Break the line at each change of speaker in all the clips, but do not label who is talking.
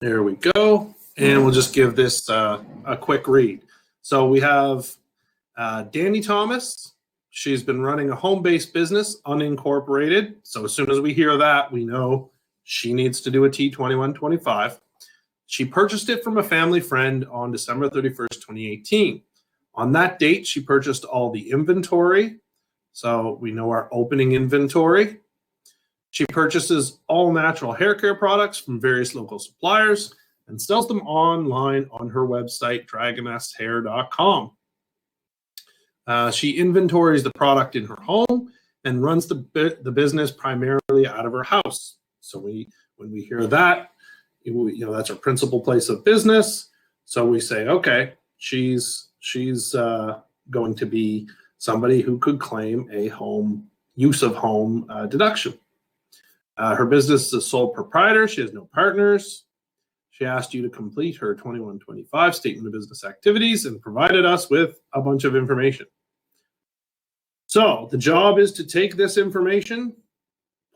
There we go. And we'll just give this a quick read. So we have Danny Thomas. She's been running a home-based business, unincorporated. So as soon as we hear that, we know she needs to do a T2125. She purchased it from a family friend on December 31st, 2018. On that date, she purchased all the inventory. So we know our opening inventory. She purchases all natural hair care products from various local suppliers and sells them online on her website, dragonesshair.com. She inventories the product in her home and runs the business primarily out of her house. So when we hear that, that's her principal place of business. So we say, okay, she's going to be somebody who could claim a home use of home deduction. Her business is a sole proprietor. She has no partners. She asked you to complete her 2125 statement of business activities and provided us with a bunch of information. So the job is to take this information,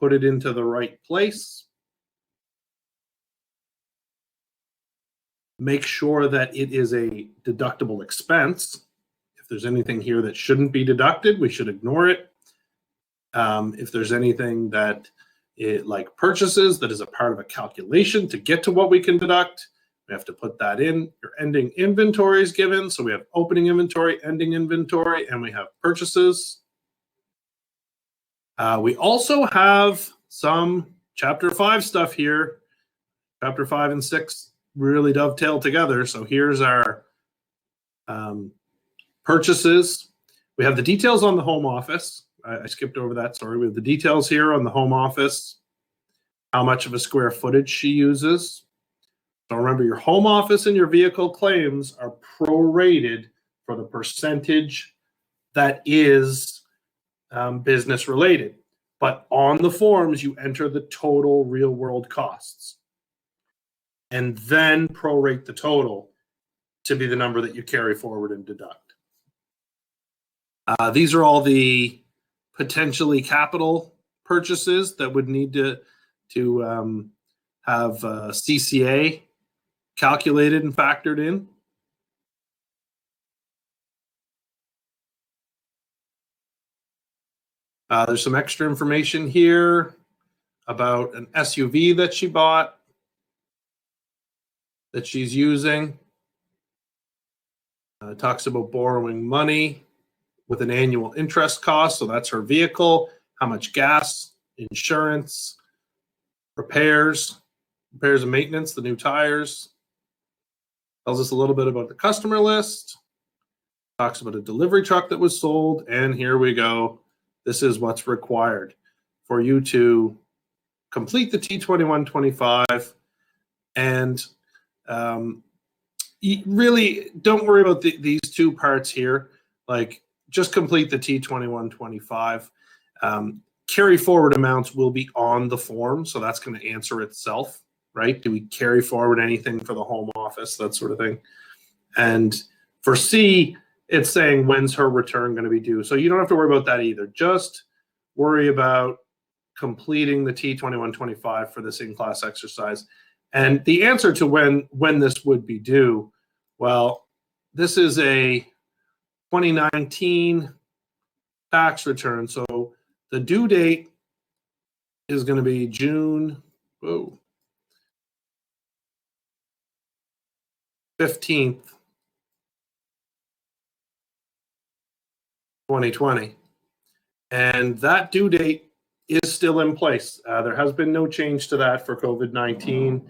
put it into the right place, make sure that it is a deductible expense. If there's anything here that shouldn't be deducted, we should ignore it. If there's anything that like purchases that is a part of a calculation to get to what we can deduct, we have to put that in. Your ending inventory is given. So we have opening inventory, ending inventory, and we have purchases. We also have some Chapter 5 stuff here. Chapter 5 and 6 really dovetail together. So here's our purchases. We have the details on the home office. I skipped over that, sorry. We have the details here on the home office, how much of a square footage she uses. So remember, your home office and your vehicle claims are prorated for the percentage that is business related. But on the forms, you enter the total real world costs and then prorate the total to be the number that you carry forward and deduct. These are all the potentially capital purchases that would need to have CCA calculated and factored in. There's some extra information here about an SUV that she bought, that she's using. It talks about borrowing money with an annual interest cost. So that's her vehicle, how much gas, insurance, repairs and maintenance, the new tires. Tells us a little bit about the customer list. Talks about a delivery truck that was sold. And here we go. This is what's required for you to complete the T2125. And really don't worry about these two parts here. Like, just complete the T2125. Carry forward amounts will be on the form, so that's going to answer itself, right? Do we carry forward anything for the home office, that sort of thing? And for C, it's saying when's her return going to be due. So you don't have to worry about that either. Just worry about completing the T2125 for this in-class exercise. And the answer to when this would be due, well, this is a 2019 tax return. So the due date is going to be June 15th, 2020. And that due date is still in place. There has been no change to that for COVID-19.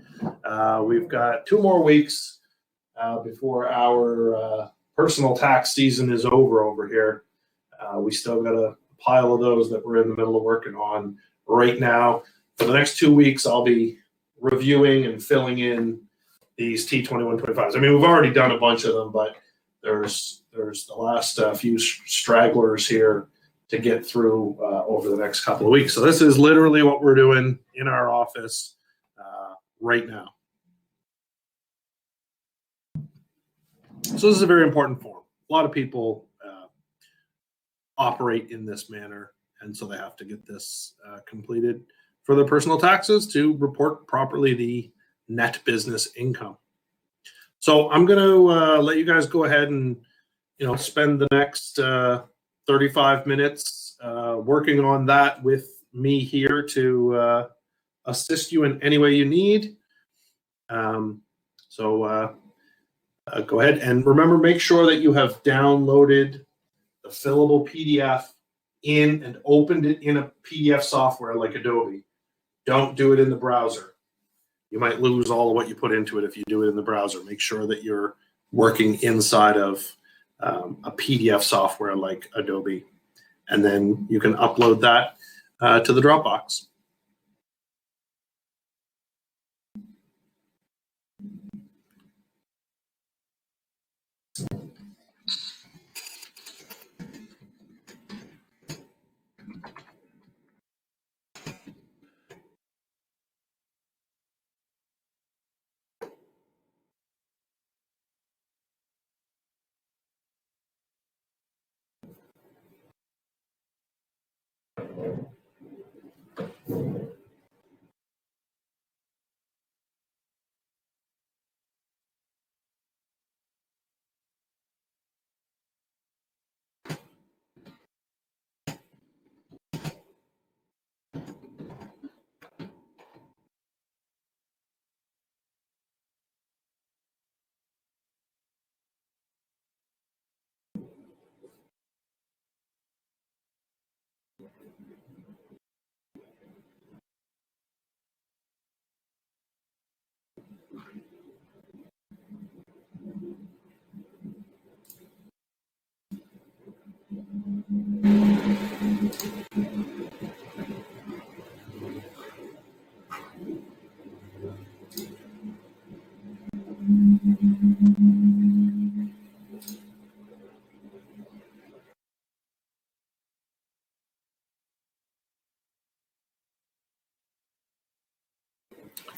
We've got 2 more weeks before our personal tax season is over here. We still got a pile of those that we're in the middle of working on right now. For the next 2 weeks, I'll be reviewing and filling in these T2125s. I mean, we've already done a bunch of them, but there's the last few stragglers here to get through over the next couple of weeks. So this is literally what we're doing in our office right now. So this is a very important form. A lot of people operate in this manner, and so they have to get this completed for their personal taxes to report properly the net business income. So I'm going to let you guys go ahead and spend the next 35 minutes working on that with me here to assist you in any way you need. Go ahead and remember, make sure that you have downloaded the fillable PDF and opened it in a PDF software like Adobe. Don't do it in the browser. You might lose all of what you put into it if you do it in the browser. Make sure that you're working inside of a PDF software like Adobe, and then you can upload that to the Dropbox.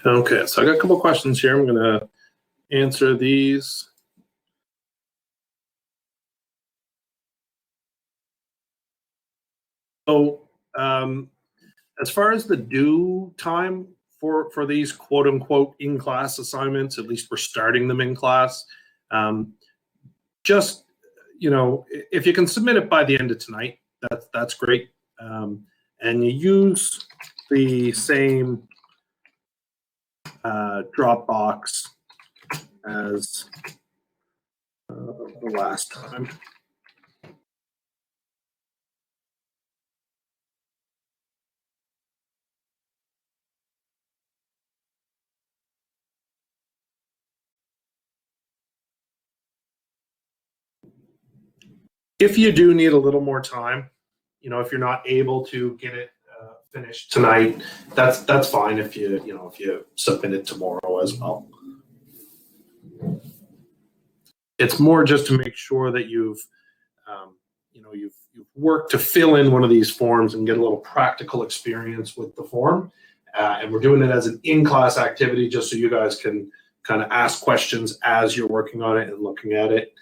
Okay, so I got a couple questions here. I'm going to answer these. So as far as the due time for these quote unquote in-class assignments, at least we're starting them in class, just, if you can submit it by the end of tonight, that's great. And you use the same Dropbox as the last time. If you do need a little more time, if you're not able to get it finished tonight, that's fine. If you submit it tomorrow as well. It's more just to make sure that you've worked to fill in one of these forms and get a little practical experience with the form. And we're doing it as an in-class activity just so you guys can kind of ask questions as you're working on it and looking at it.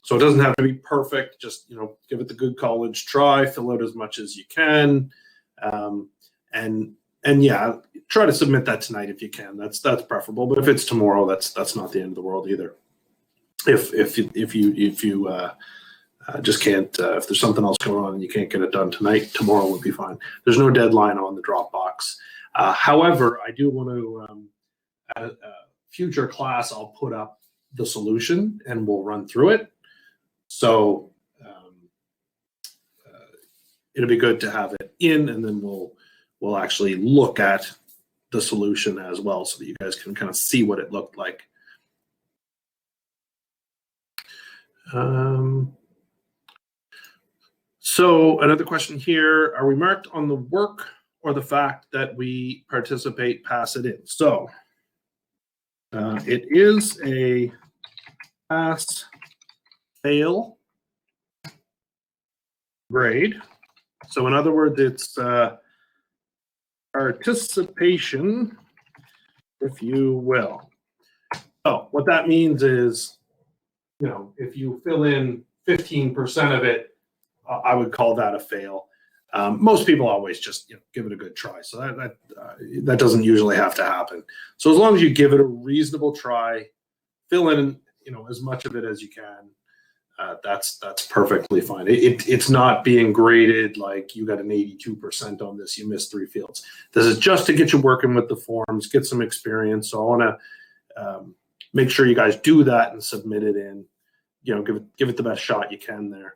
So it doesn't have to be perfect. Just, give it the good college try, fill out as much as you can. And yeah, try to submit that tonight if you can. That's preferable. But if it's tomorrow, that's not the end of the world either. If you just can't, if there's something else going on and you can't get it done tonight, tomorrow would be fine. There's no deadline on the Dropbox. However, I do want to, at a future class, I'll put up the solution and we'll run through it. So it'll be good to have it in, and then we'll actually look at the solution as well so that you guys can kind of see what it looked like. So another question here, are we marked on the work or the fact that we participate, pass it in? So it is a pass fail grade. So in other words, it's participation, if you will. So what that means is, if you fill in 15% of it, I would call that a fail. Most people always just give it a good try. So that doesn't usually have to happen. So as long as you give it a reasonable try, fill in as much of it as you can. That's perfectly fine. It's not being graded like you got an 82% on this, you missed 3 fields. This is just to get you working with the forms, get some experience. So I want to make sure you guys do that and submit it in. Give it the best shot you can there.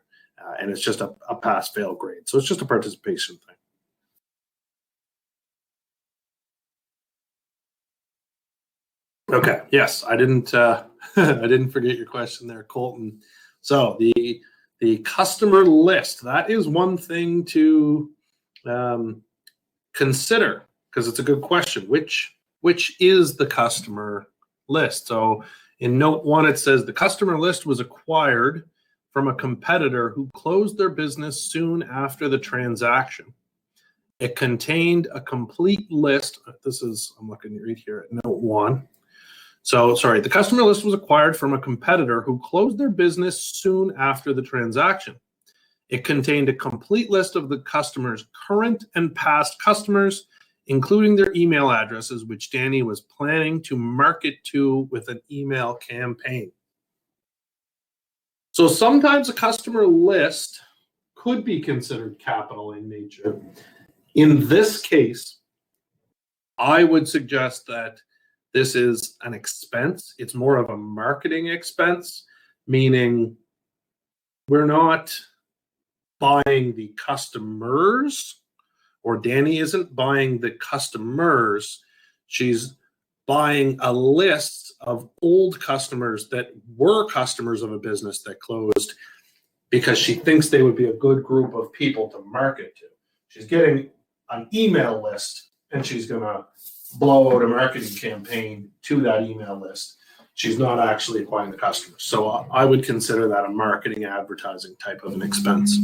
And it's just a pass-fail grade. So it's just a participation thing. Okay. Yes, I didn't I didn't forget your question there, Colton. So the customer list, that is one thing to consider, because it's a good question. Which is the customer list? So in note 1, it says the customer list was acquired from a competitor who closed their business soon after the transaction. It contained a complete list. I'm looking to read here at note 1. So, sorry, the customer list was acquired from a competitor who closed their business soon after the transaction. It contained a complete list of the customer's current and past customers, including their email addresses, which Danny was planning to market to with an email campaign. So sometimes a customer list could be considered capital in nature. In this case, I would suggest that this is an expense. It's more of a marketing expense, meaning we're not buying the customers, or Danny isn't buying the customers. She's buying a list of old customers that were customers of a business that closed, because she thinks they would be a good group of people to market to. She's getting an email list, and she's going to blow out a marketing campaign to that email list. She's not actually acquiring the customers. So I would consider that a marketing advertising type of an expense.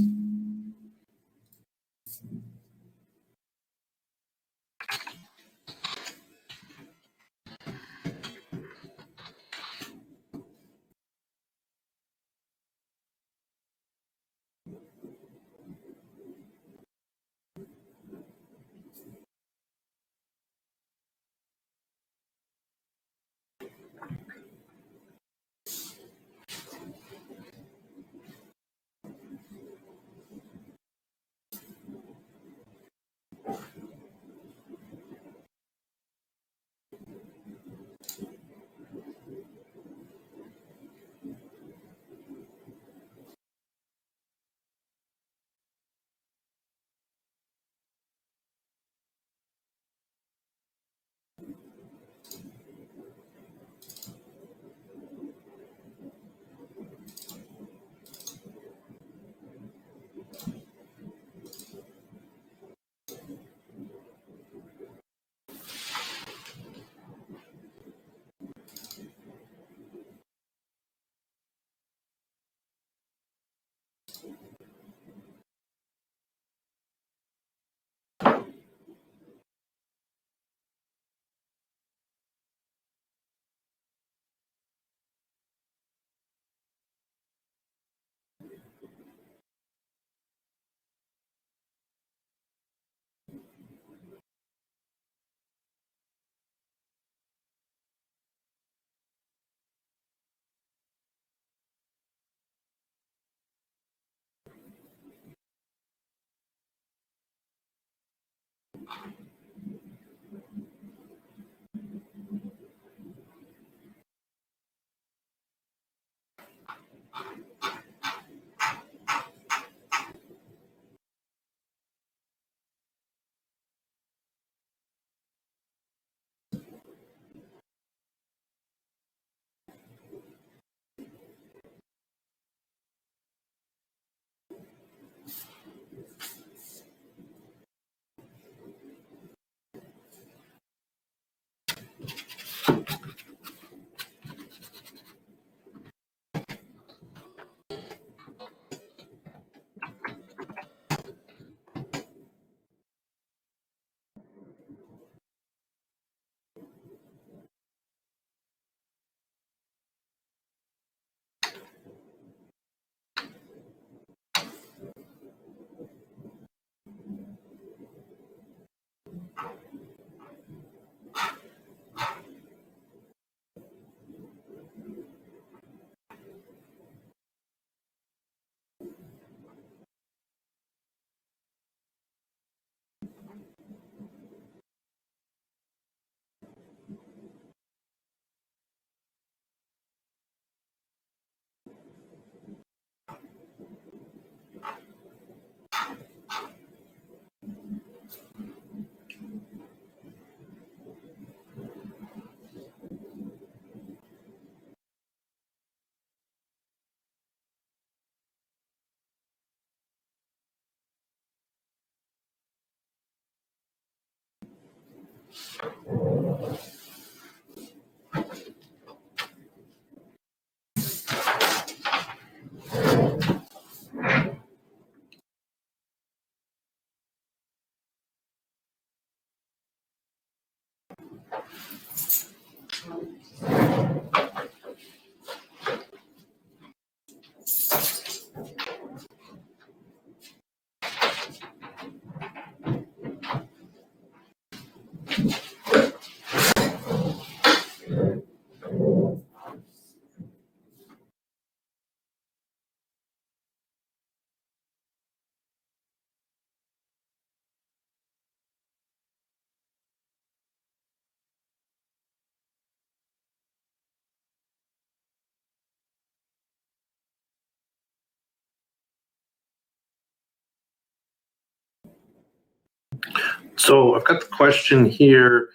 So I've got the question here.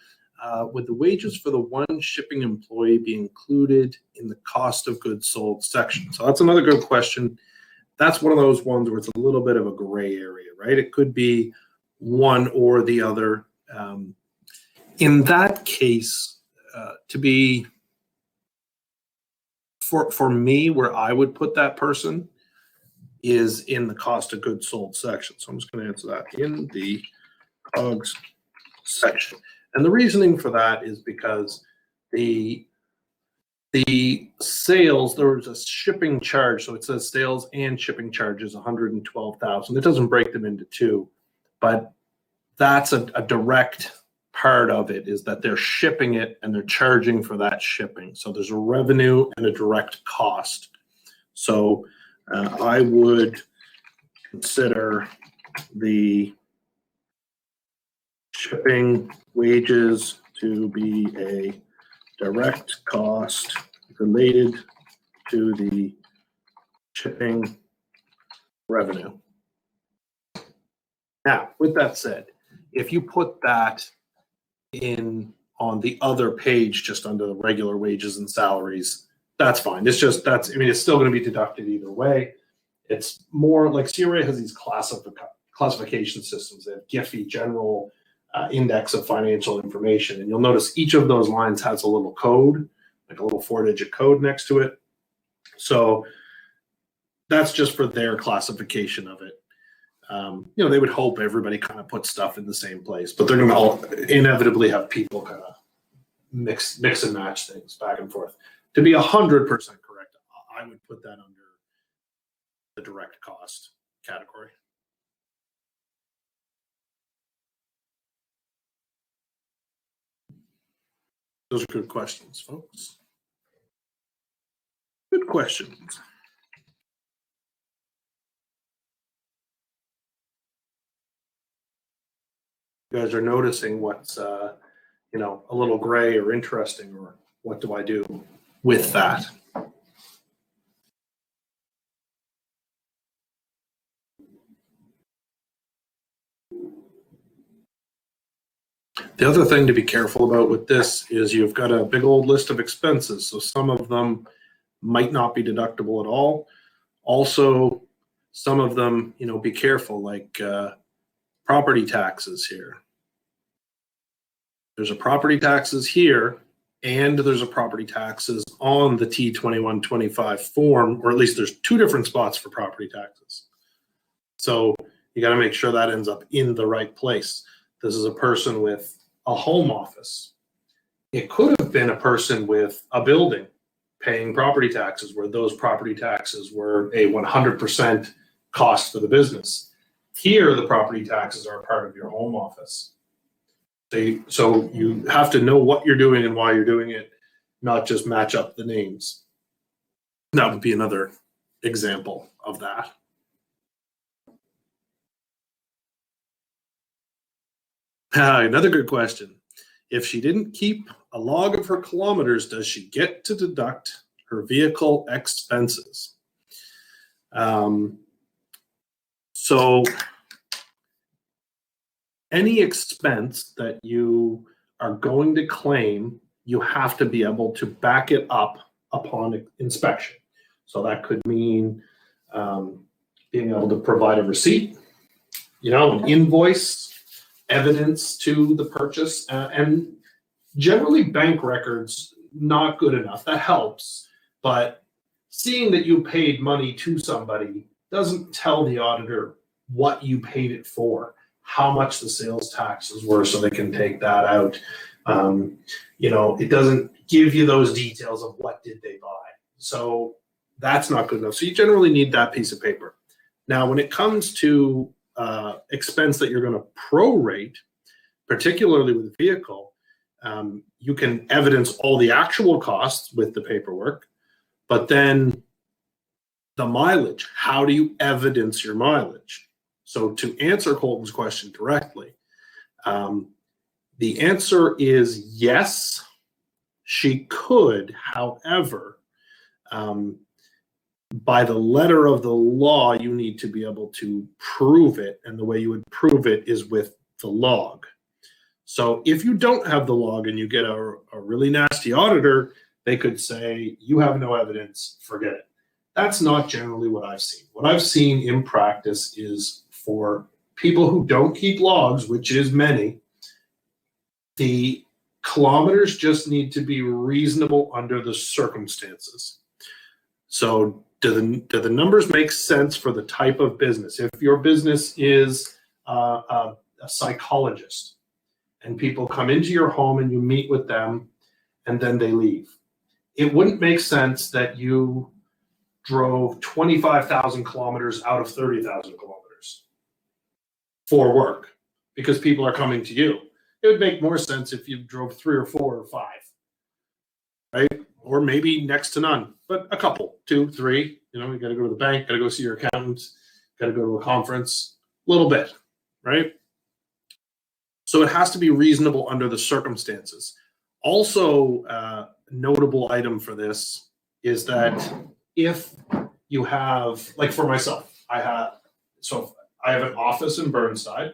Would the wages for the one shipping employee be included in the cost of goods sold section? So that's another good question. That's one of those ones where it's a little bit of a gray area, right? It could be one or the other. In that case, for me, where I would put that person is in the cost of goods sold section. So I'm just going to answer that in the COGS section. And the reasoning for that is because the sales, there was a shipping charge. So it says sales and shipping charges, $112,000. It doesn't break them into two, but that's a direct part of it, is that they're shipping it and they're charging for that shipping. So there's a revenue and a direct cost. So I would consider the shipping wages to be a direct cost related to the shipping revenue. Now, with that said, if you put that in on the other page, just under the regular wages and salaries, that's fine. It's just, I mean, it's still going to be deducted either way. It's more like CRA has these classification systems. They have GIFI, general index of financial information. And you'll notice each of those lines has a little code, like a little 4-digit code next to it. So that's just for their classification of it. They would hope everybody kind of puts stuff in the same place, but they're going to all inevitably have people kind of mix and match things back and forth. To be 100% correct, I would put that under the direct cost category. Those are good questions, folks. Good questions. You guys are noticing what's a little gray or interesting, or what do I do with that? The other thing to be careful about with this is you've got a big old list of expenses. So some of them might not be deductible at all. Also, some of them, be careful, like property taxes here. There's a property taxes here, and there's a property taxes on the T2125 form, or at least there's two different spots for property taxes. So you got to make sure that ends up in the right place. This is a person with a home office. It could have been a person with a building paying property taxes, where those property taxes were a 100% cost for the business. Here, the property taxes are a part of your home office. So you have to know what you're doing and why you're doing it, not just match up the names. That would be another example of that. Another good question. If she didn't keep a log of her kilometers, does she get to deduct her vehicle expenses? So any expense that you are going to claim, you have to be able to back it up upon inspection. So that could mean being able to provide a receipt, an invoice, evidence to the purchase, and generally bank records, not good enough. That helps, but seeing that you paid money to somebody doesn't tell the auditor what you paid it for, how much the sales taxes were, so they can take that out. It doesn't give you those details of what did they buy. So that's not good enough. So you generally need that piece of paper. Now, when it comes to expense that you're going to prorate, particularly with a vehicle, you can evidence all the actual costs with the paperwork, but then the mileage, how do you evidence your mileage? So to answer Colton's question directly, the answer is yes, she could. However, by the letter of the law, you need to be able to prove it. And the way you would prove it is with the log. So if you don't have the log and you get a really nasty auditor, they could say, you have no evidence, forget it. That's not generally what I've seen. What I've seen in practice is for people who don't keep logs, which is many, the kilometers just need to be reasonable under the circumstances. So do the numbers make sense for the type of business? If your business is a psychologist and people come into your home and you meet with them and then they leave, it wouldn't make sense that you drove 25,000 kilometers out of 30,000 kilometers for work because people are coming to you. It would make more sense if you drove 3 or 4 or 5, right? Or maybe next to none, but a couple, 2, 3. You got to go to the bank, got to go see your accountant, got to go to a conference, a little bit, right? So it has to be reasonable under the circumstances. Also, notable item for this is that if you have, like for myself, I have an office in Burnside.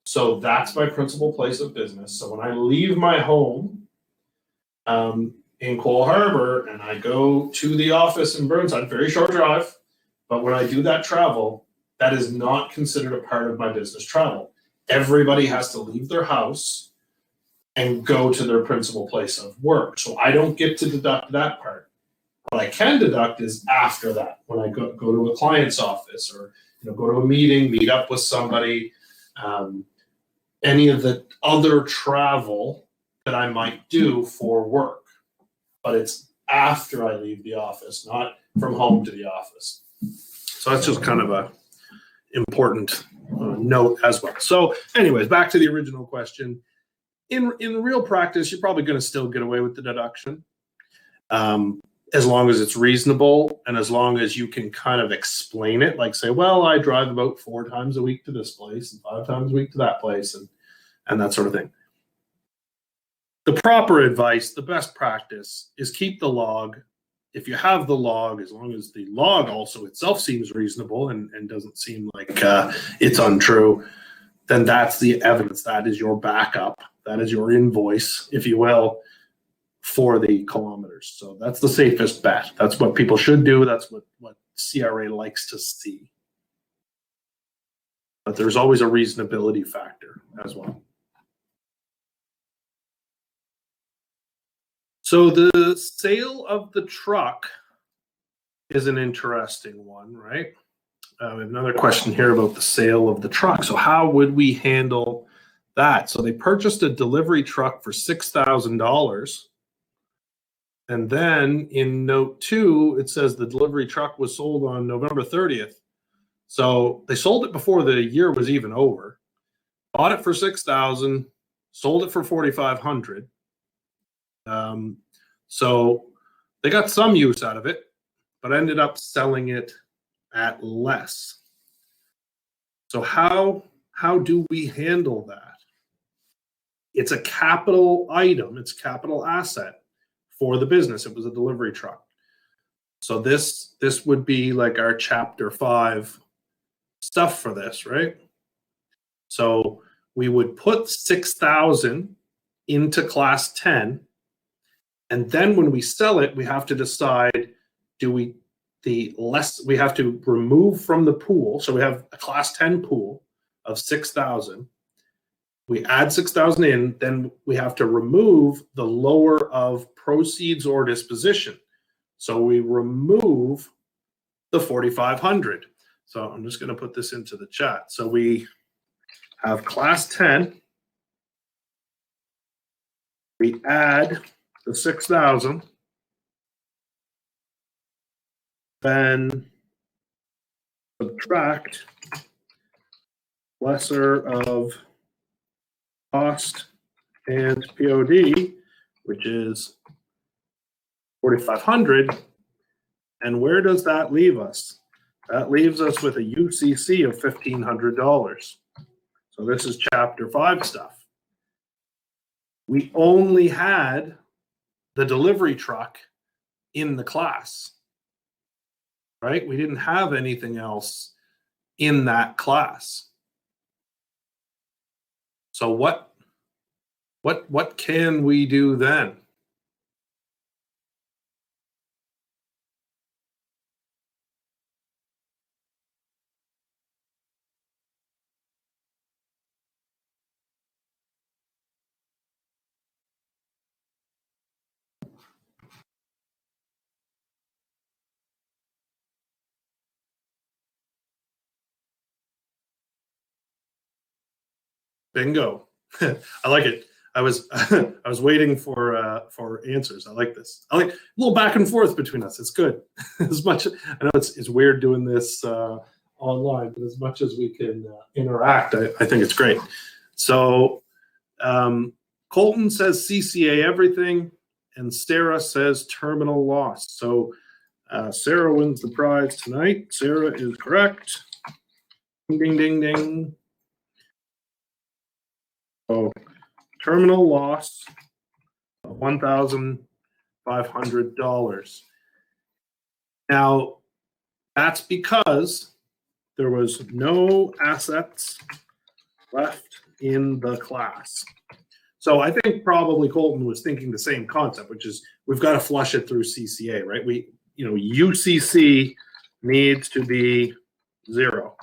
So that's my principal place of business. So when I leave my home in Cole Harbor and I go to the office in Burnside, very short drive, but when I do that travel, that is not considered a part of my business travel. Everybody has to leave their house and go to their principal place of work. So I don't get to deduct that part. What I can deduct is after that, when I go to a client's office or go to a meeting, meet up with somebody, any of the other travel that I might do for work. But it's after I leave the office, not from home to the office. So that's just kind of a important note as well. So anyways, back to the original question. In real practice, you're probably going to still get away with the deduction. As long as it's reasonable and as long as you can kind of explain it, like say, well, I drive about 4 times a week to this place and 5 times a week to that place and that sort of thing. The proper advice, the best practice is keep the log. If you have the log, as long as the log also itself seems reasonable and doesn't seem like it's untrue, then that's the evidence. That is your backup. That is your invoice, if you will, for the kilometers. So that's the safest bet. That's what people should do. That's what CRA likes to see. But there's always a reasonability factor as well. So the sale of the truck is an interesting one, right? We have another question here about the sale of the truck. So how would we handle that? So they purchased a delivery truck for $6,000. And then in note 2, it says the delivery truck was sold on November 30th. So they sold it before the year was even over, bought it for $6,000, sold it for $4,500. So they got some use out of it, but ended up selling it at less. So how do we handle that? It's a capital item. It's a capital asset for the business. It was a delivery truck. So this would be like our chapter 5 stuff for this, right? So we would put 6,000 into class 10. And then when we sell it, we have to decide, we have to remove from the pool. So we have a class 10 pool of 6,000. we add 6,000 in, then we have to remove the lower of proceeds or disposition. So we remove the 4,500. So I'm just going to put this into the chat. So we have class 10. We add the 6,000. Then subtract lesser of cost and POD, which is 4,500. And where does that leave us? That leaves us with a UCC of $1,500. So this is chapter 5 stuff. We only had the delivery truck in the class, right? We didn't have anything else in that class. So what can we do then? Bingo. I like it. I was I was waiting for answers. I like this. I like a little back and forth between us. It's good. As much I know it's weird doing this online, but as much as we can interact, I think it's great. So Colton says CCA everything, and Sarah says terminal loss. So Sarah wins the prize tonight. Sarah is correct. Ding ding ding ding. So terminal loss of $1,500. Now, that's because there was no assets left in the class. So I think probably Colton was thinking the same concept, which is we've got to flush it through CCA, right? UCC needs to be 0.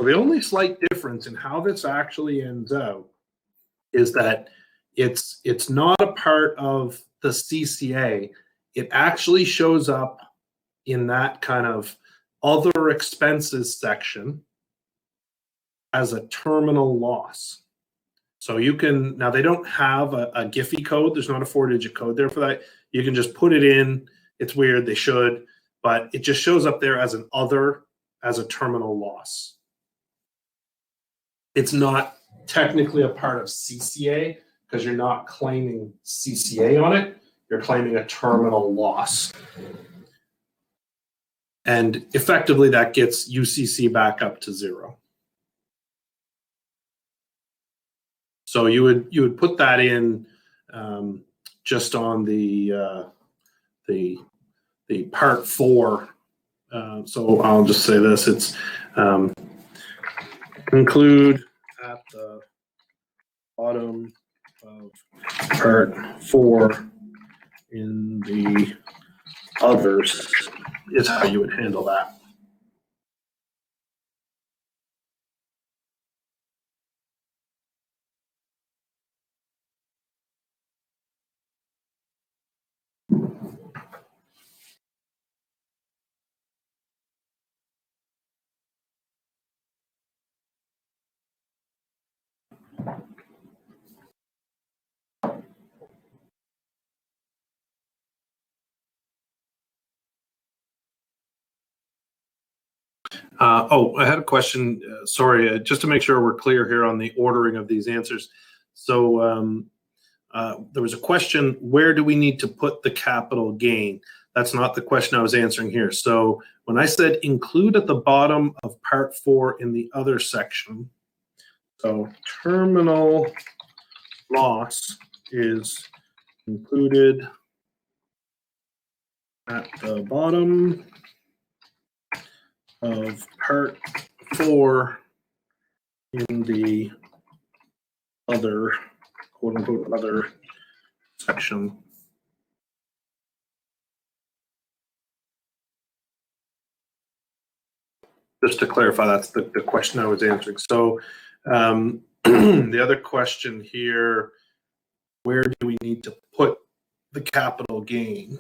So the only slight difference in how this actually ends out is that it's not a part of the CCA. It actually shows up in that kind of other expenses section as a terminal loss. So you can, now they don't have a Giphy code. There's not a 4-digit code there for that. You can just put it in. It's weird, they should, but it just shows up there as an other, as a terminal loss. It's not technically a part of CCA because you're not claiming CCA on it. You're claiming a terminal loss. And effectively that gets UCC back up to 0. So you would put that in just on the part 4. So I'll just say this: it's include at the bottom of part 4 in the others is how you would handle that. I had a question. Sorry, just to make sure we're clear here on the ordering of these answers. So there was a question, where do we need to put the capital gain? That's not the question I was answering here. So when I said include at the bottom of part 4 in the other section, so terminal loss is included at the bottom of part 4 in the other, quote unquote, other section. Just to clarify, that's the question I was answering. So The other question here, where do we need to put the capital gain?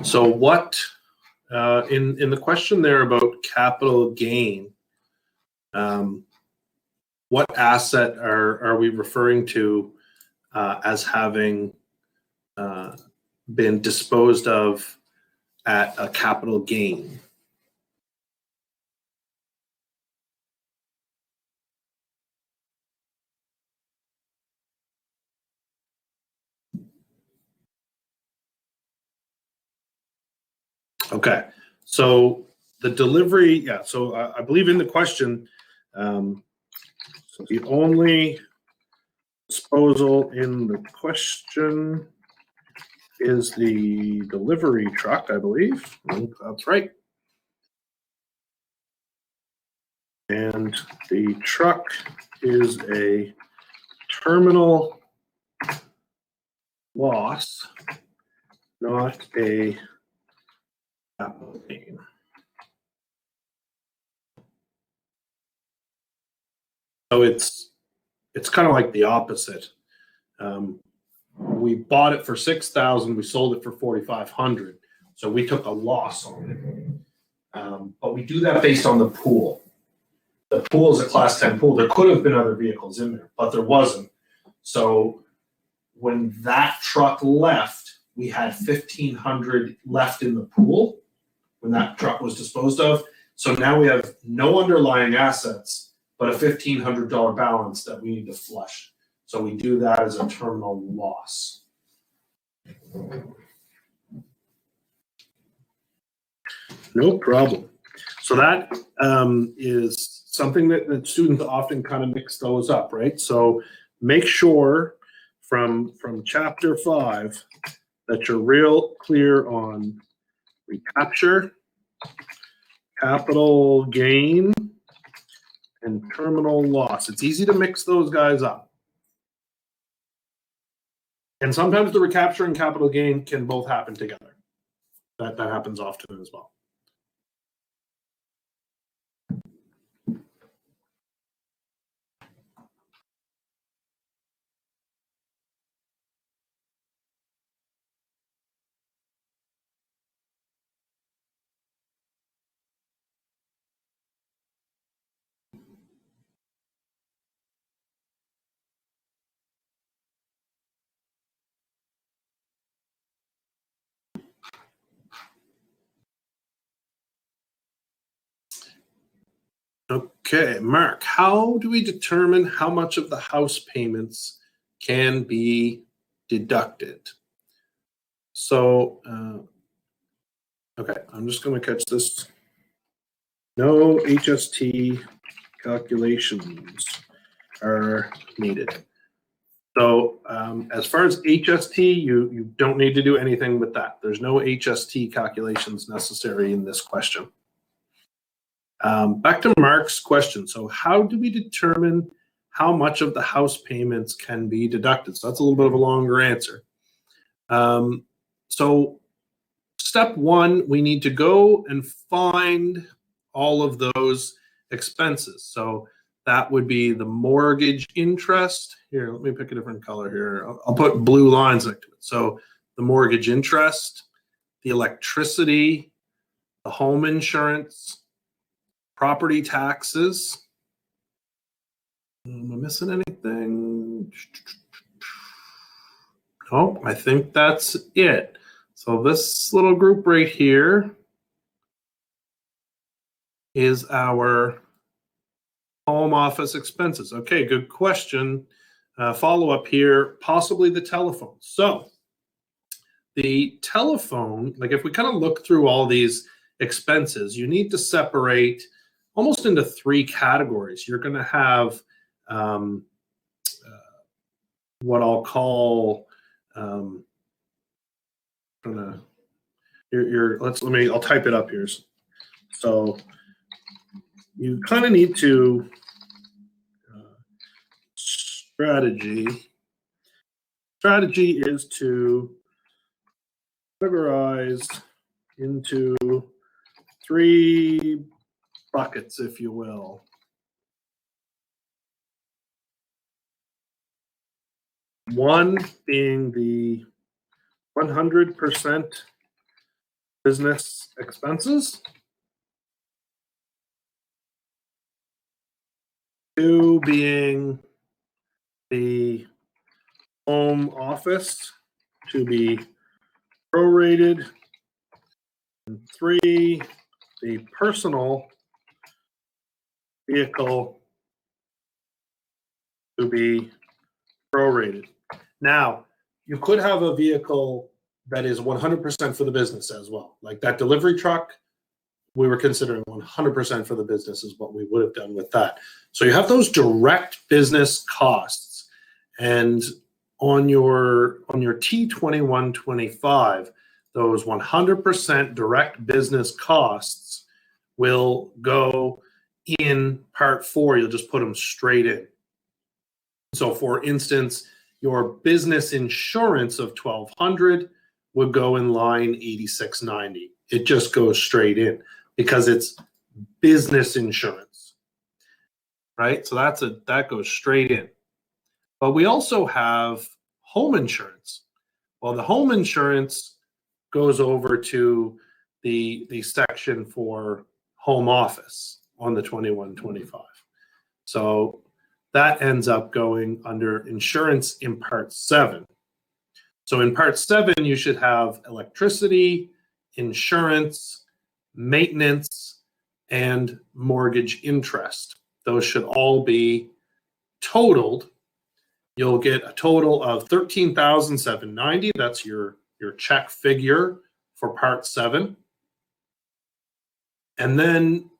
So what, in the question there about capital gain, what asset are we referring to as having been disposed of at a capital gain? Okay, so the delivery, yeah, so I believe in the question, so the only disposal in the question is the delivery truck, I believe. That's right. And the truck is a terminal loss, not a capital gain. So it's kind of like the opposite. We bought it for 6,000, we sold it for 4,500, so we took a loss on it. But we do that based on the pool. The pool is a class 10 pool. There could have been other vehicles in there, but there wasn't. So when that truck left, we had 1,500 left in the pool when that truck was disposed of. So now we have no underlying assets, but a $1,500 balance that we need to flush. So we do that as a terminal loss. No problem. So that is something that students often kind of mix those up, right? So make sure from chapter 5 that you're real clear on recapture, capital gain, and terminal loss. It's easy to mix those guys up. And sometimes the recapture and capital gain can both happen together. That happens often as well. Okay, Mark, how do we determine how much of the house payments can be deducted? So, okay, I'm just going to catch this. No HST calculations are needed. So as far as HST, you don't need to do anything with that. There's no HST calculations necessary in this question. Back to Mark's question. So how do we determine how much of the house payments can be deducted? So that's a little bit of a longer answer. So step one, we need to go and find all of those expenses. So that would be the mortgage interest. Here, let me pick a different color here. I'll put blue lines next to it. So the mortgage interest, the electricity, the home insurance, property taxes. Am I missing anything? Oh, I think that's it. So this little group right here is our home office expenses. Okay, good question. Follow up here, possibly the telephone. So the telephone, like if we kind of look through all these expenses, you need to separate almost into three categories. You're going to have what I'll call I'll type it up here. So you kind of need to strategy is to categorize into three buckets, if you will. One being the 100% business expenses. Two being the home office to be prorated. And three, the personal vehicle to be prorated. Now, you could have a vehicle that is 100% for the business as well. Like that delivery truck, we were considering 100% for the business is what we would have done with that. So you have those direct business costs. And on your T2125, those 100% direct business costs will go in part 4. You'll just put them straight in. So for instance, your business insurance of $1,200 would go in line $86.90. It just goes straight in because it's business insurance, right? So that goes straight in. But we also have home insurance. Well, the home insurance goes over to the section for home office on the 2125. So that ends up going under insurance in part 7. So in part 7, you should have electricity, insurance, maintenance, and mortgage interest. Those should all be totaled. You'll get a total of $13,790. That's your check figure for part 7. And then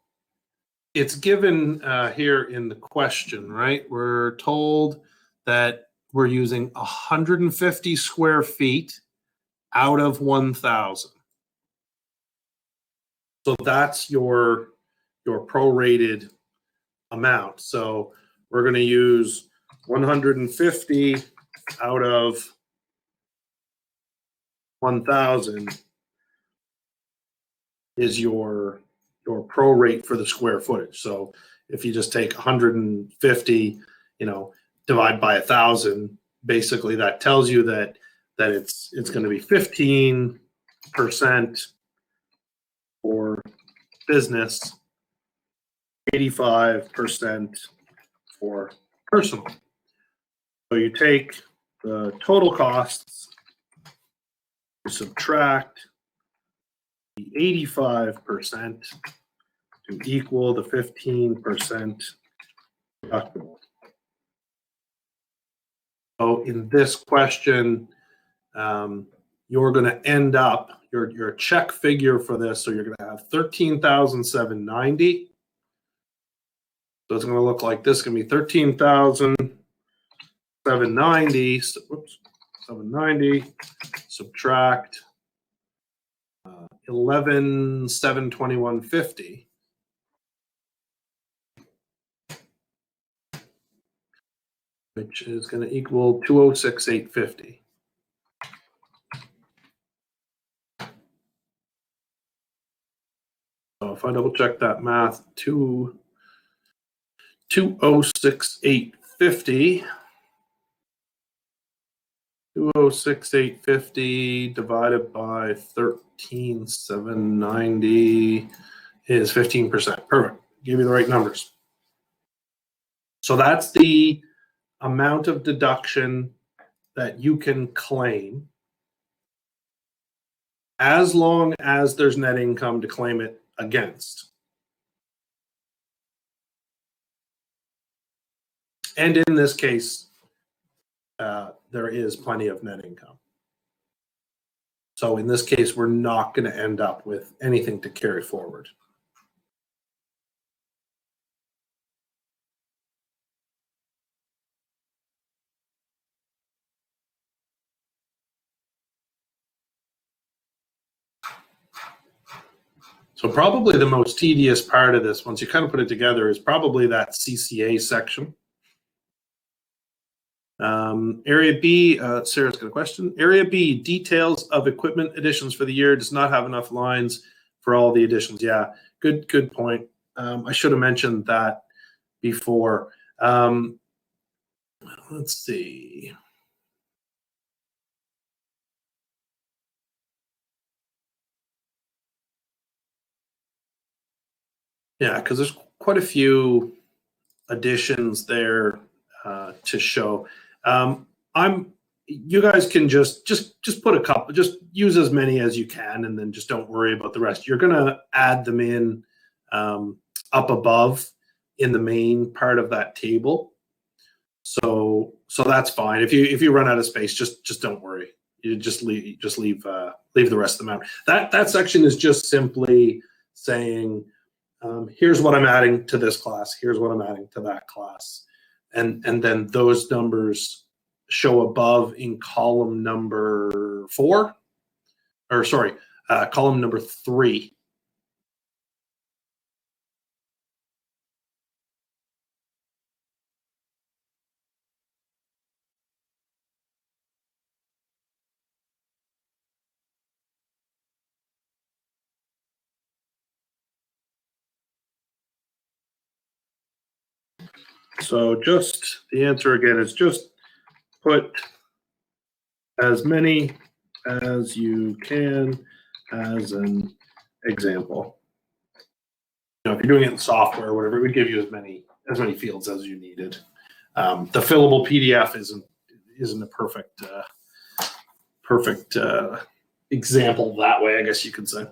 it's given here in the question, right? We're told that we're using 150 square feet out of 1,000. So that's your prorated amount. So we're going to use 150 out of 1,000 is your prorate for the square footage. So if you just take 150, divide by 1,000, basically that tells you that it's going to be 15% for business, 85% for personal. So you take the total costs, you subtract the 85% to equal the 15% deductible. So in this question, you're going to end up your check figure for this. So you're going to have $13,790. So it's going to look like this. It's going to be $13,790. Whoops, 790. Subtract 11,721.50. Which is going to equal 206,850. So if I double check that math, 206,850. 206,850 divided by 13,790 is 15%. Perfect. Give you the right numbers. So that's the amount of deduction that you can claim as long as there's net income to claim it against. And in this case, there is plenty of net income. So in this case, we're not going to end up with anything to carry forward. So probably the most tedious part of this, once you kind of put it together, is probably that CCA section. Area B, Sarah's got a question. Area B, details of equipment additions for the year, does not have enough lines for all the additions. Yeah, good point. I should have mentioned that before. Let's see. Yeah, because there's quite a few additions there to show. You guys can just put a couple, just use as many as you can, and then just don't worry about the rest. You're gonna add them in up above in the main part of that table. So that's fine. If you run out of space, just don't worry. You just leave the rest of them out. That section is just simply saying, here's what I'm adding to this class. Here's what I'm adding to that class, and then those numbers show above in column number 4, or sorry, column number 3. So just the answer again is just put as many as you can as an example. You know, if you're doing it in software or whatever, it would give you as many fields as you needed. The fillable PDF isn't a perfect example that way, I guess you could say.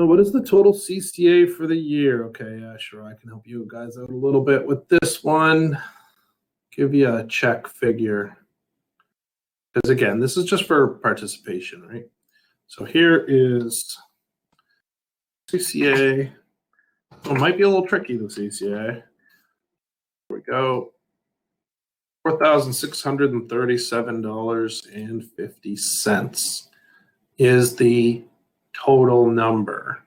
What is the total CCA for the year? Okay, yeah, sure. I can help you guys out a little bit with this one. Give you a check figure. Because again, this is just for participation, right? So here is CCA. Oh, it might be a little tricky, the CCA. Here we go. $4,637.50 is the total number.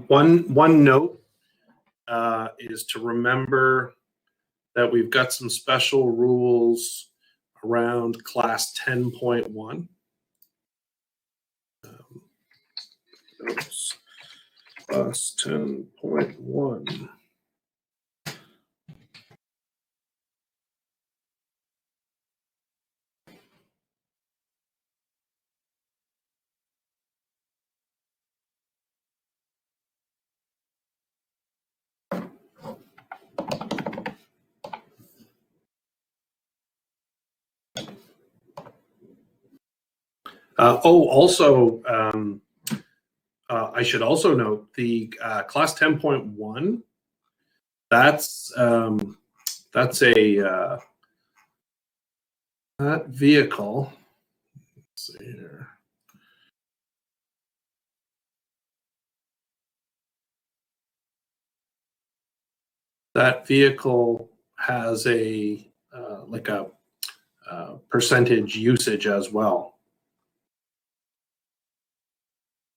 One note is to remember that we've got some special rules around class 10.1. Class 10.1. Also, I should also note the class 10.1. That's a that vehicle. Let's see here. That vehicle has a like a percentage usage as well,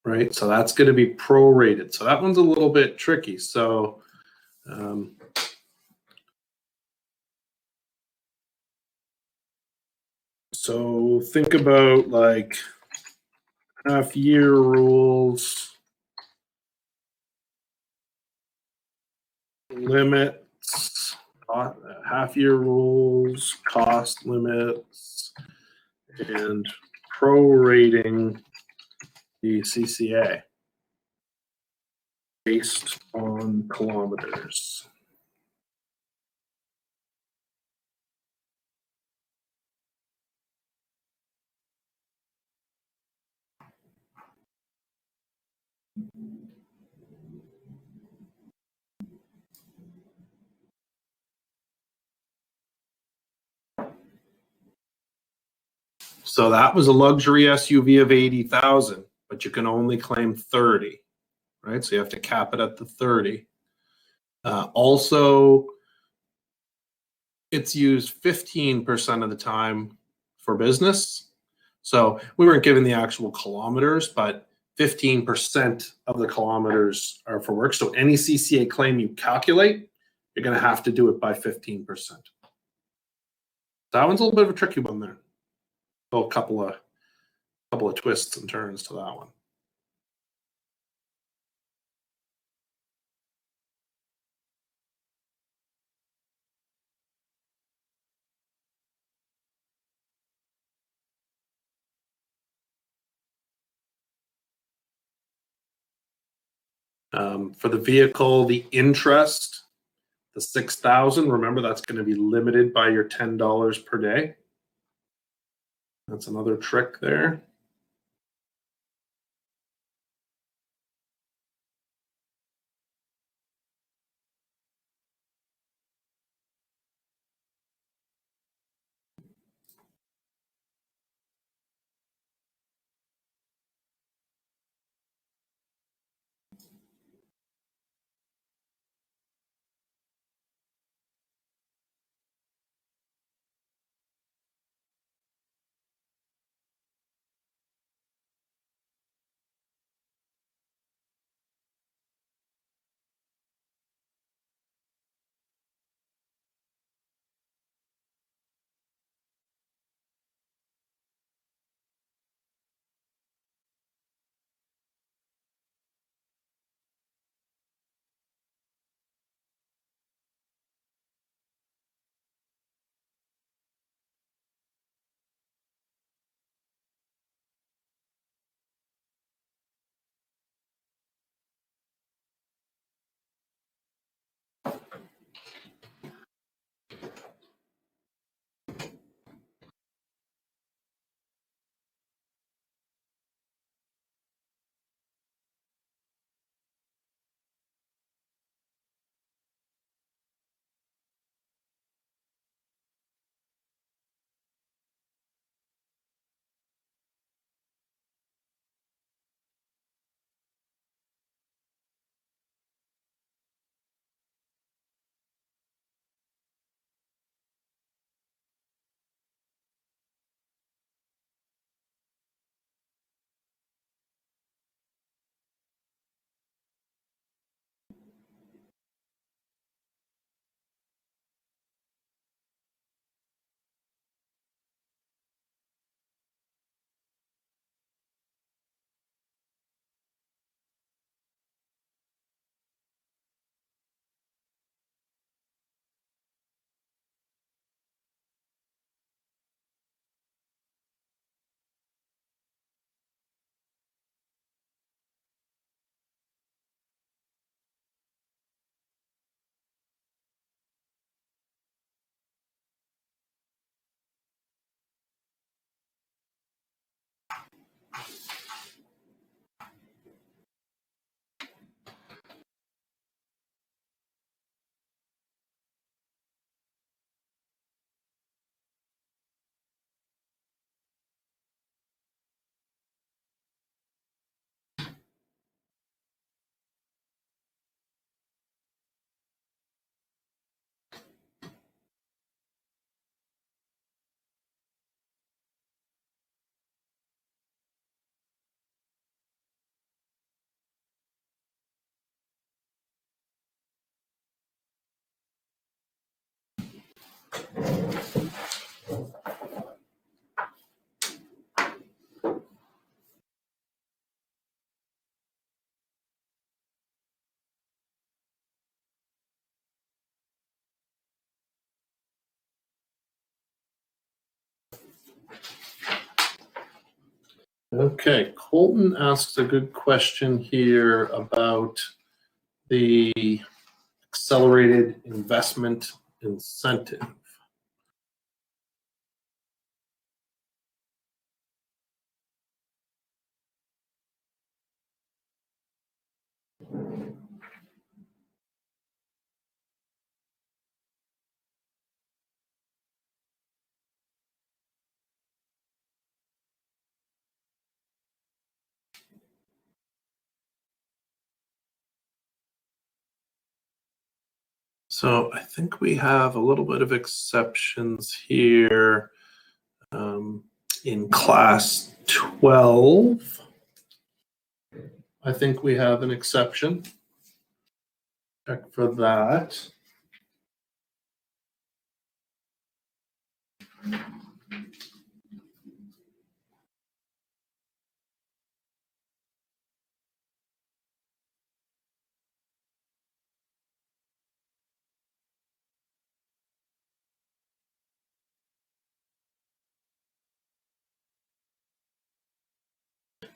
right? So that's going to be prorated. So that one's a little bit tricky. So so think about like half-year rules, limits, half-year rules, cost limits, and prorating the CCA based on kilometers. So that was a luxury SUV of 80,000, but you can only claim 30, right? So you have to cap it at the 30. Also, it's used 15% of the time for business. So we weren't given the actual kilometers, but 15% of the kilometers are for work. So any CCA claim you calculate, you're going to have to do it by 15%. That one's a little bit of a tricky one there. So a couple of twists and turns to that one. For the vehicle, the interest, the 6,000. Remember, that's going to be limited by your $10 per day. That's another trick there. Okay, Colton asks a good question here about the accelerated investment incentive. So I think we have a little bit of exceptions here in class 12. I think we have an exception. Check for that.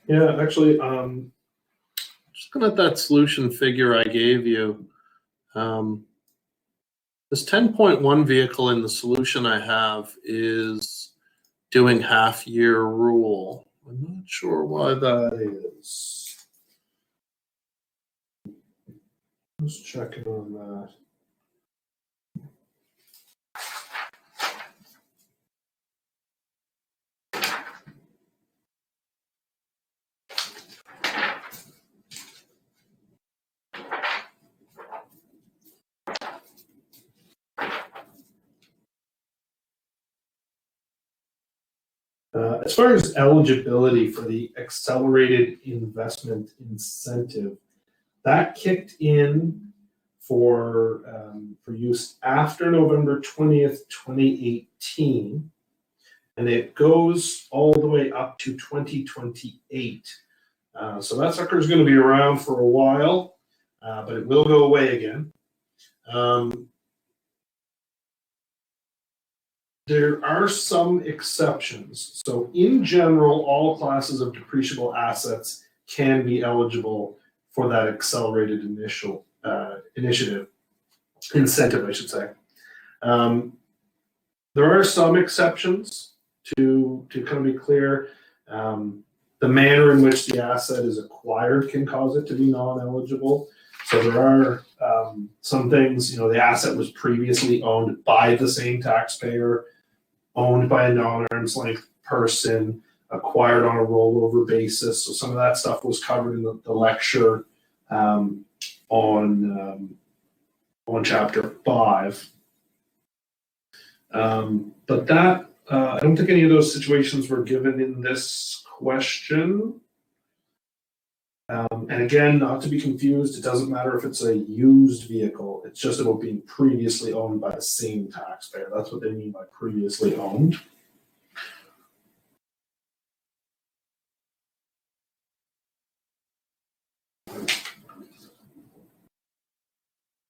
Yeah, actually, just looking at that solution figure I gave you, this 10.1 vehicle in the solution I have is doing half-year rule. I'm not sure why that is. Just checking on that. As far as eligibility for the accelerated investment incentive, that kicked in for use after November 20th, 2018, and it goes all the way up to 2028. So that sucker is going to be around for a while, but it will go away again. There are some exceptions. So in general, all classes of depreciable assets can be eligible for that accelerated incentive, I should say. There are some exceptions to kind of be clear. The manner in which the asset is acquired can cause it to be non-eligible. So there are some things, the asset was previously owned by the same taxpayer, owned by a non-arm's length person, acquired on a rollover basis. So some of that stuff was covered in the lecture on chapter 5. But that, I don't think any of those situations were given in this question. And again, not to be confused, it doesn't matter if it's a used vehicle. It's just about being previously owned by the same taxpayer. That's what they mean by previously owned.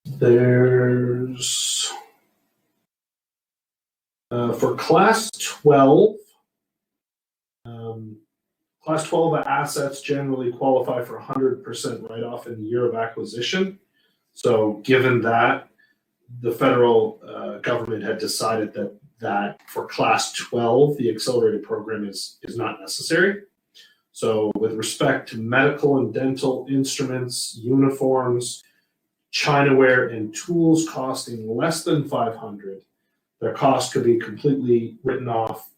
There's, for class 12, Class 12 assets generally qualify for 100% write-off in the year of acquisition. So given that, the federal government had decided that for class 12, the accelerated program is not necessary. So with respect to medical and dental instruments, uniforms, Chinaware, and tools costing less than $500, their cost could be completely written off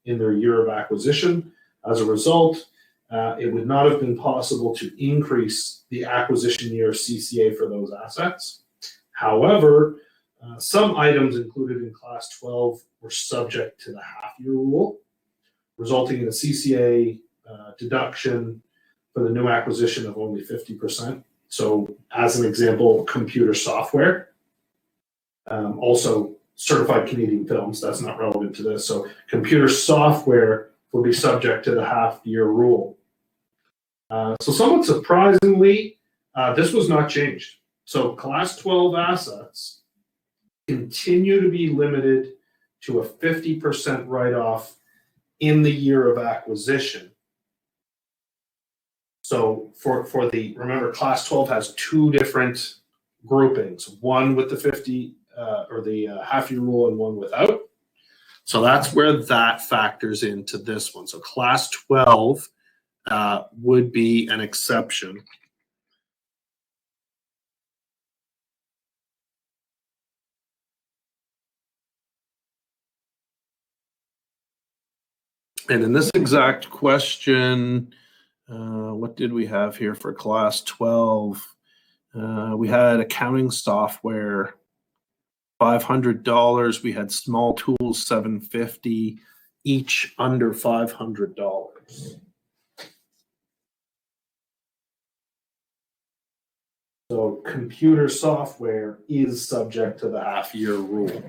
in their year of acquisition. As a result, it would not have been possible to increase the acquisition year CCA for those assets. However, some items included in class 12 were subject to the half-year rule, resulting in a CCA deduction for the new acquisition of only 50%. So as an example, computer software. Also, certified Canadian films. That's not relevant to this. So computer software will be subject to the half-year rule. So somewhat surprisingly, this was not changed. So Class 12 assets continue to be limited to a 50% write-off in the year of acquisition. So for the, remember, Class 12 has two different groupings, one with the 50 or the half-year rule and one without. So that's where that factors into this one. So Class 12 would be an exception. And in this exact question, what did we have here for Class 12? We had accounting software, $500. We had small tools, $750, each under $500. So computer software is subject to the half-year rule.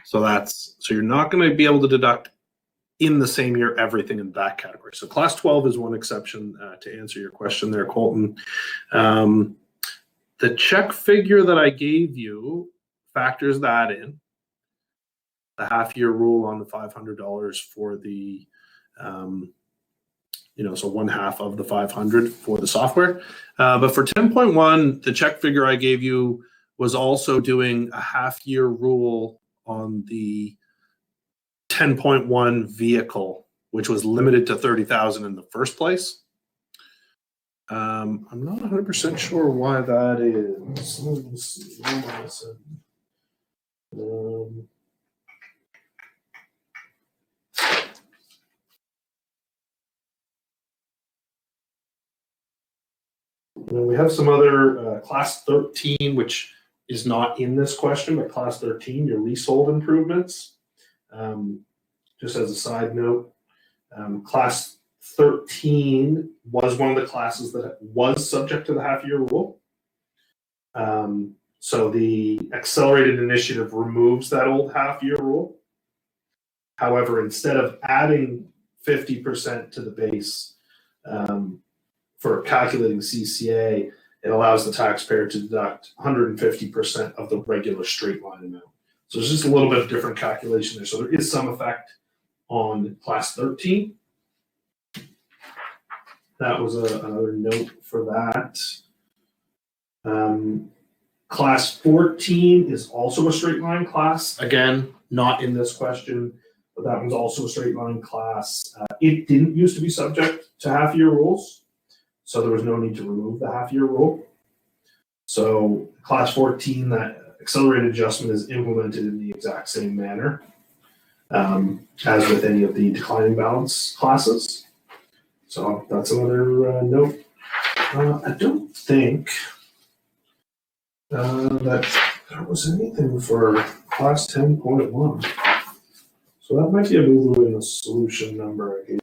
So you're not going to be able to deduct in the same year everything in that category. So Class 12 is one exception to answer your question there, Colton. The check figure that I gave you factors that in. The half-year rule on the $500 for the, so one half of the 500 for the software. But for 10.1, the check figure I gave you was also doing a half-year rule on the 10.1 vehicle, which was limited to 30,000 in the first place. I'm not 100% sure why that is. Let me see. We have some other Class 13, which is not in this question, but Class 13, your leasehold improvements. Just as a side note, Class 13 was one of the classes that was subject to the half-year rule. So the accelerated initiative removes that old half-year rule. However, instead of adding 50% to the base for calculating CCA, it allows the taxpayer to deduct 150% of the regular straight line amount. So there's just a little bit of different calculation there. So there is some effect on Class 13. That was another note for that. Class 14 is also a straight line class. Again, not in this question, but that one's also a straight line class. It didn't used to be subject to half-year rules, so there was no need to remove the half-year rule. So Class 14, that accelerated adjustment is implemented in the exact same manner as with any of the declining balance classes. So that's another note. I don't think that there was anything for Class 10.1. So that might be a boo-boo in the solution number I gave.